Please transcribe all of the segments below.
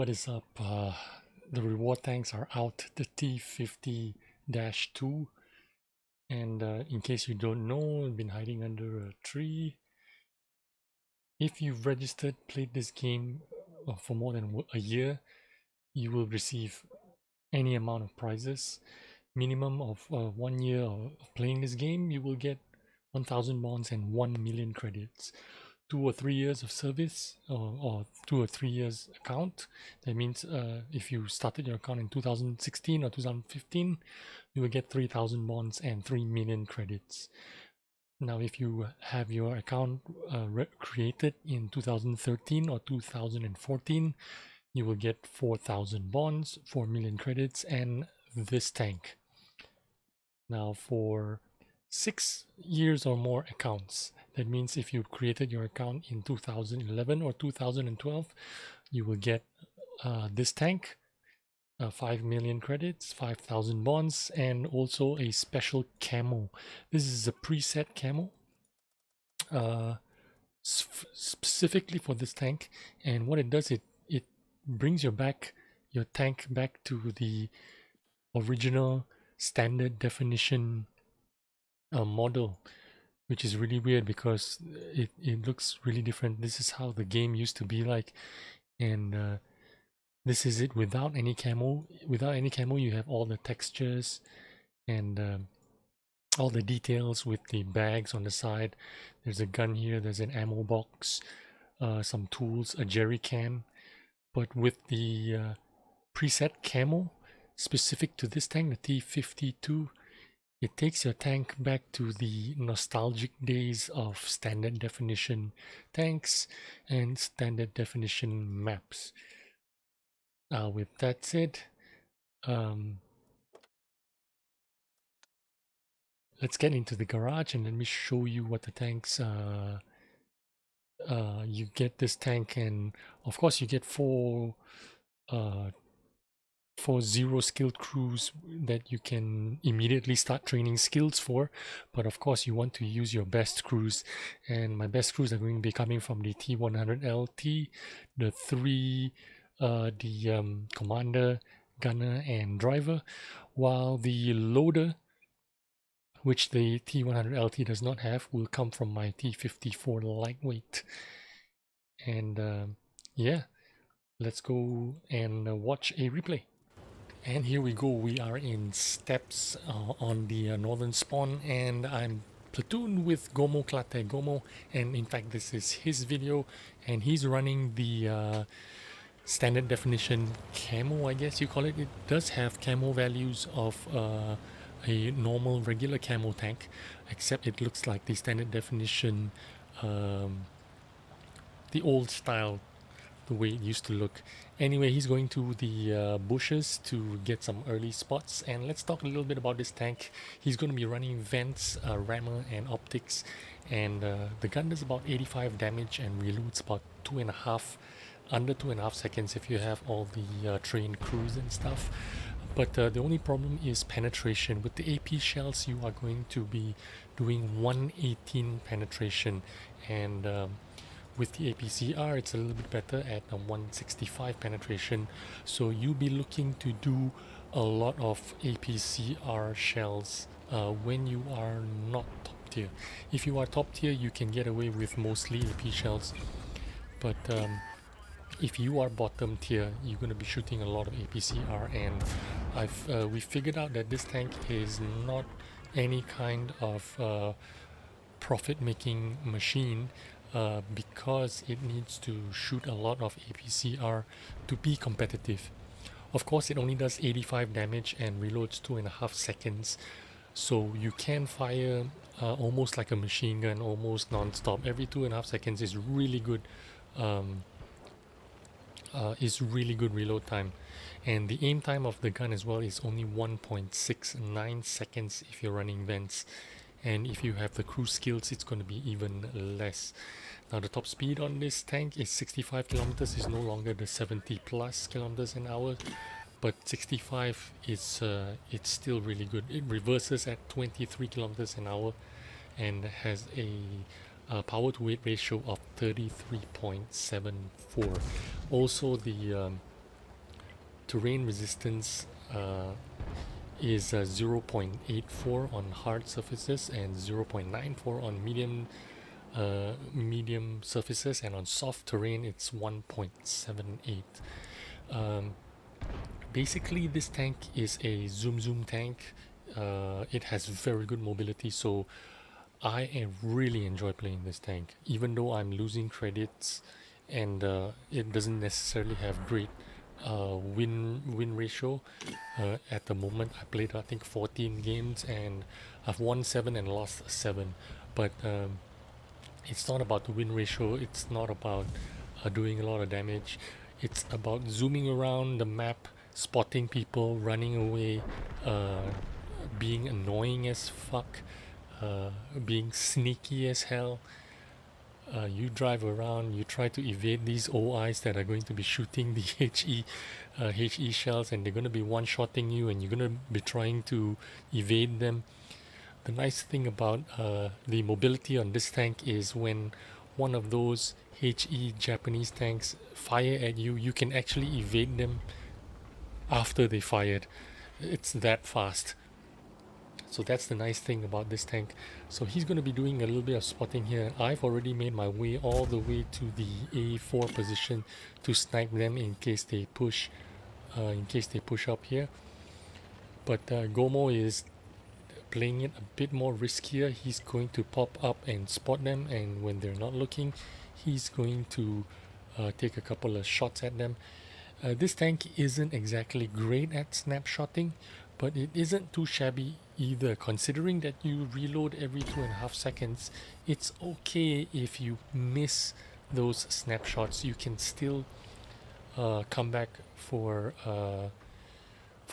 What is up? The reward tanks are out, the T50-2. And in case you don't know, I've been hiding under a tree. If you've registered, played this game for more than a year, you will receive any amount of prizes. Minimum of 1 year of playing this game, you will get 1,000 bonds and 1 million credits. 2 or 3 years of service or 2 or 3 years account. That means if you started your account in 2016 or 2015, you will get 3,000 bonds and 3 million credits. Now, if you have your account created in 2013 or 2014, you will get 4,000 bonds, 4 million credits, and this tank. Now, for 6 years or more accounts, that means if you created your account in 2011 or 2012, you will get this tank, 5 million credits, 5,000 bonds, and also a special camo. This is a preset camo specifically for this tank, and what it does, it brings your tank back to the original standard definition model, which is really weird because it looks really different. This is how the game used to be like, and this is it without any camo. Without any camo, you have all the textures and all the details with the bags on the side. There's a gun here, there's an ammo box, some tools, a jerry can. But with the preset camo specific to this tank, the T52, it takes your tank back to the nostalgic days of standard definition tanks and standard definition maps. With that said, let's get into the garage and let me show you what the tanks you get this tank, and of course you get four 0 skilled crews that you can immediately start training skills for. But of course you want to use your best crews, and my best crews are going to be coming from the T100LT, the 3 commander, gunner, and driver, while the loader, which the T100LT does not have, will come from my T54 lightweight. And yeah, let's go and watch a replay. And here we go, we are in steps on the northern spawn, and I'm platooned with Gomo Klate Gomo, and in fact this is his video, and he's running the standard definition camo, I guess you call it. It does have camo values of a normal regular camo tank, except it looks like the standard definition, the old style, the way it used to look. Anyway, he's going to the bushes to get some early spots, and let's talk a little bit about this tank. He's going to be running vents, rammer, and optics, and the gun does about 85 damage and reloads about under 2.5 seconds if you have all the trained crews and stuff. But the only problem is penetration. With the AP shells, you are going to be doing 118 penetration, and with the APCR, it's a little bit better at 165 penetration. So you'll be looking to do a lot of APCR shells when you are not top tier. If you are top tier, you can get away with mostly AP shells. But if you are bottom tier, you're going to be shooting a lot of APCR. And we figured out that this tank is not any kind of profit-making machine. Because it needs to shoot a lot of APCR to be competitive. Of course, it only does 85 damage and reloads 2.5 seconds, so you can fire almost like a machine gun, almost non-stop. Every 2.5 seconds is really good. Is really good reload time, and the aim time of the gun as well is only 1.69 seconds if you're running vents. And if you have the cruise skills, it's going to be even less. Now the top speed on this tank is 65 kilometers. It's no longer the 70 plus kilometers an hour, but 65 is it's still really good. It reverses at 23 kilometers an hour and has a power to weight ratio of 33.74. Also the terrain resistance is 0.84 on hard surfaces and 0.94 on medium surfaces, and on soft terrain it's 1.78. Basically, this tank is a zoom tank. It has very good mobility, so I really enjoy playing this tank, even though I'm losing credits and it doesn't necessarily have great win ratio. At the moment, I played I think 14 games and I've won 7 and lost 7. But it's not about the win ratio. It's not about doing a lot of damage. It's about zooming around the map, spotting people, running away, being annoying as fuck, being sneaky as hell. You drive around, you try to evade these OIs that are going to be shooting the HE shells, and they're going to be one-shotting you, and you're going to be trying to evade them. The nice thing about the mobility on this tank is when one of those HE Japanese tanks fire at you, you can actually evade them after they fired. It's that fast. So that's the nice thing about this tank. So he's going to be doing a little bit of spotting here. I've already made my way all the way to the A4 position to snipe them in case they push up here. But Gomo is playing it a bit more riskier. He's going to pop up and spot them, and when they're not looking, he's going to take a couple of shots at them. This tank isn't exactly great at snapshotting, but it isn't too shabby either. Considering that you reload every 2.5 seconds, it's okay if you miss those snapshots. You can still come back for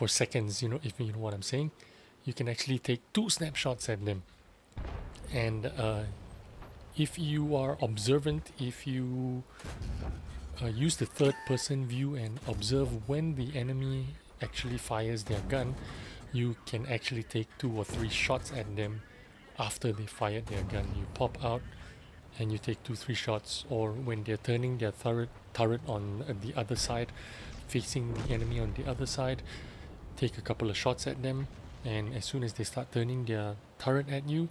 seconds, you know, if you know what I'm saying. You can actually take 2 snapshots at them. And if you are observant, if you use the third person view and observe when the enemy actually fires their gun, you can actually take 2 or 3 shots at them after they fired their gun. You pop out and you take 2-3 shots, or when they're turning their turret on the other side, facing the enemy on the other side, take a couple of shots at them, and as soon as they start turning their turret at you,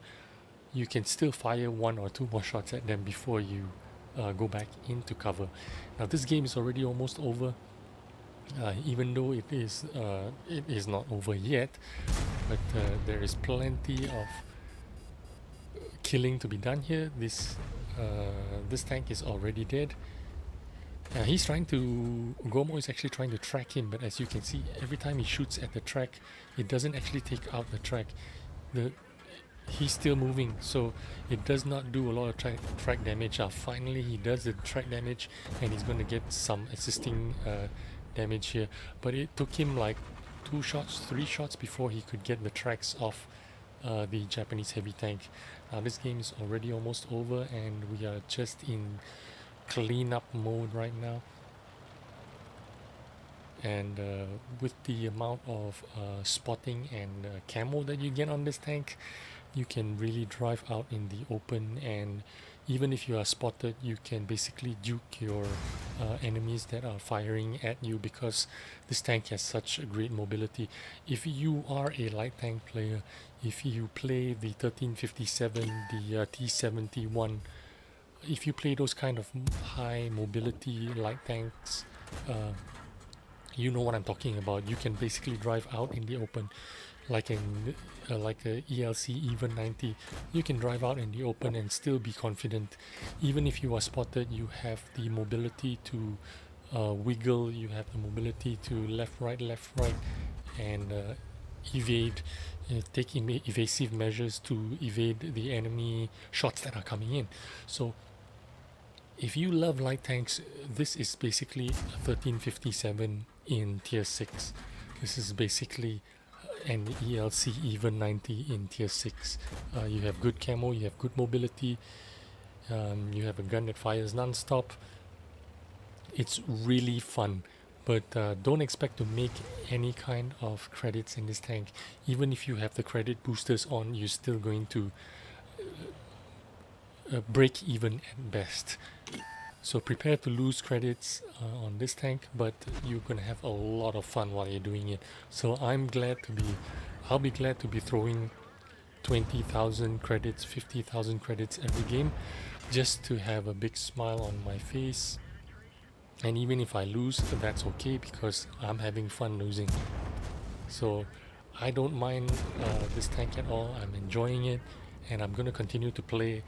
you can still fire 1 or 2 more shots at them before you go back into cover. Now this game is already almost over. Even though it is not over yet, but there is plenty of killing to be done here. This tank is already dead. Gomo is actually trying to track him, but as you can see, every time he shoots at the track, it doesn't actually take out the track. He's still moving, so it does not do a lot of track damage. Finally he does the track damage, and he's going to get some assisting damage here, but it took him like 2 shots, 3 shots before he could get the tracks off the Japanese heavy tank. Now this game is already almost over, and we are just in cleanup mode right now. And with the amount of spotting and camo that you get on this tank, you can really drive out in the open, and even if you are spotted, you can basically duke your enemies that are firing at you, because this tank has such a great mobility. If you are a light tank player, if you play the 1357, the T71, if you play those kind of high mobility light tanks, you know what I'm talking about. You can basically drive out in the open like a ELC even 90. You can drive out in the open and still be confident. Even if you are spotted, you have the mobility to wiggle, you have the mobility to left right, and evade, take evasive measures to evade the enemy shots that are coming in. So if you love light tanks, this is basically a 1357 in tier 6. This is basically an ELC even 90 in tier 6. You have good camo, you have good mobility, you have a gun that fires non-stop. It's really fun, but don't expect to make any kind of credits in this tank. Even if you have the credit boosters on, you're still going to break even at best. So prepare to lose credits on this tank, but you're gonna have a lot of fun while you're doing it. So I'll be glad to be throwing 20,000 credits, 50,000 credits every game, just to have a big smile on my face. And even if I lose, that's okay because I'm having fun losing. So I don't mind this tank at all. I'm enjoying it, and I'm gonna continue to play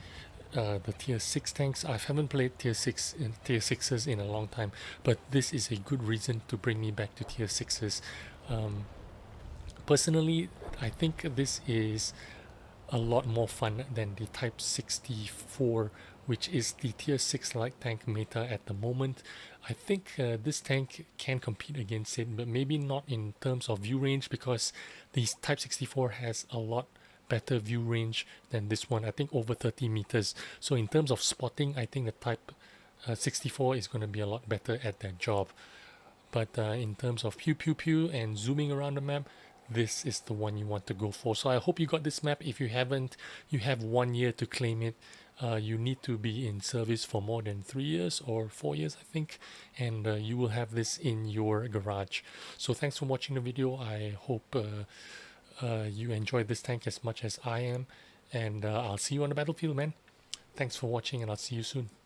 the tier 6 tanks. I haven't played tier 6s in a long time, but this is a good reason to bring me back to tier 6s. Personally, I think this is a lot more fun than the Type 64, which is the tier 6 light tank meta at the moment. I think this tank can compete against it, but maybe not in terms of view range, because the Type 64 has a lot better view range than this one. I think over 30 meters. So in terms of spotting, I think the Type 64 is going to be a lot better at that job. But in terms of pew pew pew and zooming around the map, this is the one you want to go for. So I hope you got this map. If you haven't, you have 1 year to claim it. You need to be in service for more than 3 years or 4 years, I think, and you will have this in your garage. So thanks for watching the video. I hope you enjoyed this tank as much as I am, and I'll see you on the battlefield, man. Thanks for watching, and I'll see you soon.